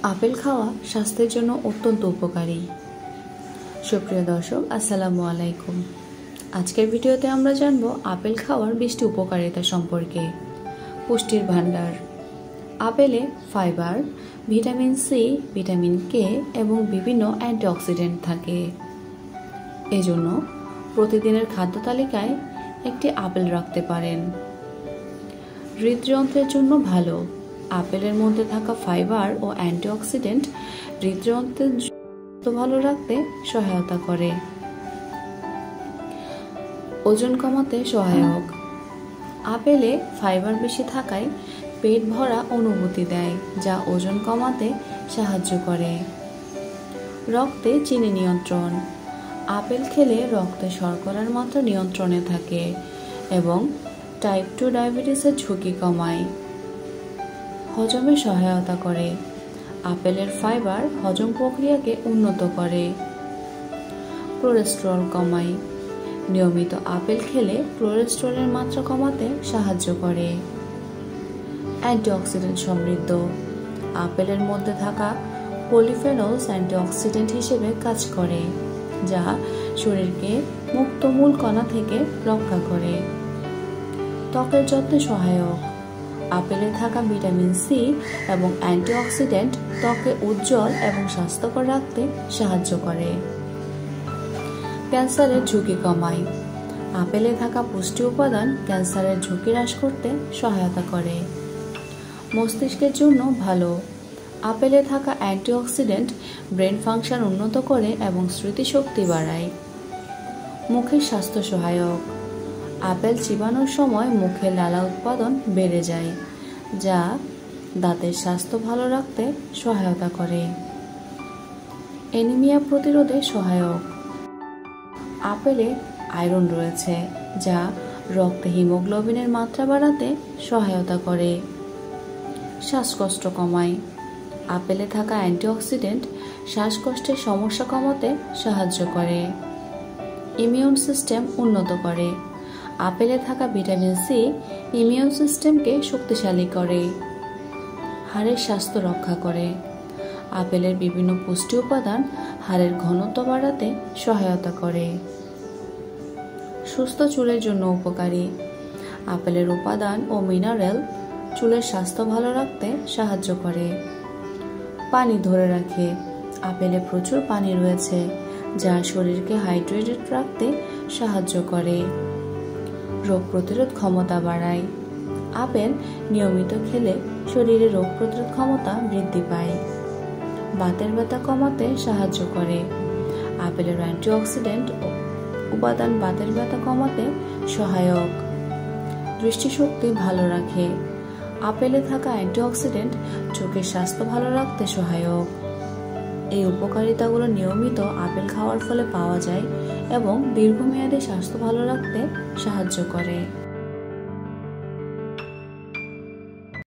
Apple খাওয়া স্বাস্থ্যের জন্য অত্যন্ত উপকারী। সুপ্রিয় দর্শক, আসসালামু আলাইকুম। আজকের ভিডিওতে আমরা জানব আপেল খাওয়ার 20টি উপকারিতা সম্পর্কে। পুষ্টির ভাণ্ডার। আপেলে fibre, vitamin C, vitamin K এবং বিভিন্ন অ্যান্টিঅক্সিডেন্ট থাকে। এজন্য প্রতিদিনের খাদ্য তালিকায় একটি আপেল রাখতে পারেন। হৃদযন্ত্রের জন্য ভালো। আপেলের মধ্যে থাকা ফাইবার ও অ্যান্টিঅক্সিডেন্ট হৃদযন্ত্রের ভালো রাখতে সহায়তা করে। ওজন কমাতে সহায়ক। আপেলে ফাইবার বেশি থাকায় পেট ভরা অনুভূতি দেয়, যা ওজন কমাতে সাহায্য করে। রক্তে চিনি নিয়ন্ত্রণ। আপেল খেলে রক্তে শর্করার মাত্রা নিয়ন্ত্রণে থাকে এবং টাইপ 2 ডায়াবেটিসের ঝুঁকি কমায়। হজমে সহায়তা করে। আপেলের ফাইবার হজম প্রক্রিয়াকে উন্নত করে। কোলেস্টেরল কমায়। নিয়মিত আপেল খেলে কোলেস্টেরলের মাত্রা কমাতে সাহায্য করে। অ্যান্টিঅক্সিডেন্ট সমৃদ্ধ। আপেলের মধ্যে থাকা পলিফেনলস অ্যান্টিঅক্সিডেন্ট হিসেবে কাজ করে, যা শরীরকে মুক্ত মূল কণা থেকে রক্ষা করে। ত্বকের যত্নে সহায়ক। আপেলে থাকা ভিটামিন সি এবং অ্যান্টিঅক্সিডেন্ট ত্বকে উজ্জ্বল এবং স্বাস্থ্যকর রাখতে সাহায্য করে। ক্যান্সারের ঝুঁকি কমায়। আপেলে থাকা পুষ্টি উপাদান ক্যান্সারের ঝুঁকি হ্রাস করতে সহায়তা করে। মস্তিষ্কের জন্য ভালো। আপেলে থাকা অ্যান্টিঅক্সিডেন্ট ব্রেন ফাংশন উন্নত করে এবং স্মৃতিশক্তি বাড়ায়। মুখের স্বাস্থ্য সহায়ক। আপেল চিবানোর সময় মুখে লালা উৎপাদন বেড়ে যায়, যা দাঁতের স্বাস্থ্য ভালো রাখতে সহায়তা করে। অ্যানিমিয়া প্রতিরোধে সহায়ক। আপেলে আয়রন রয়েছে, যা রক্তে হিমোগ্লোবিনের মাত্রা বাড়াতে সহায়তা করে। শ্বাসকষ্ট কমায়। আপেলে থাকা অ্যান্টিঅক্সিডেন্ট শ্বাসকষ্টের সমস্যা কমাতে সাহায্য করে। ইমিউন সিস্টেম উন্নত করে। আপেলে থাকা ভিটামিন সি ইমিউন সিস্টেমকে শক্তিশালী করে। হাড়ের স্বাস্থ্য রক্ষা করে। আপেলের বিভিন্ন পুষ্টি উপাদান হাড়ের ঘনত্ব বাড়াতে সহায়তা করে। সুস্থ চুলের জন্য উপকারী। আপেলের উপাদান ও মিনারেল চুলের স্বাস্থ্য ভালো রাখতে সাহায্য করে। পানি ধরে রাখে। আপেলে প্রচুর পানি রয়েছে, যা শরীরকে হাইড্রেটেড রাখতে সাহায্য করে। রোগ প্রতিরোধ ক্ষমতা বাড়ায়। আপেল নিয়মিত খেলে শরীরে রোগ প্রতিরোধ ক্ষমতা বৃদ্ধি পায়। বাতের ব্যথা কমাতে সাহায্য করে। আপেলের অ্যান্টিঅক্সিডেন্ট উপাদান বাতের ব্যথা কমাতে সহায়ক। দৃষ্টিশক্তি ভালো রাখে। আপেলে থাকা অ্যান্টিঅক্সিডেন্ট চোখের স্বাস্থ্য ভালো রাখতে সহায়ক। এই উপকারিতাগুলো নিয়মিত আপেল খাওয়ার ফলে পাওয়া যায় এবং দীর্ঘমেয়াদী স্বাস্থ্য ভালো রাখতে সাহায্য করে।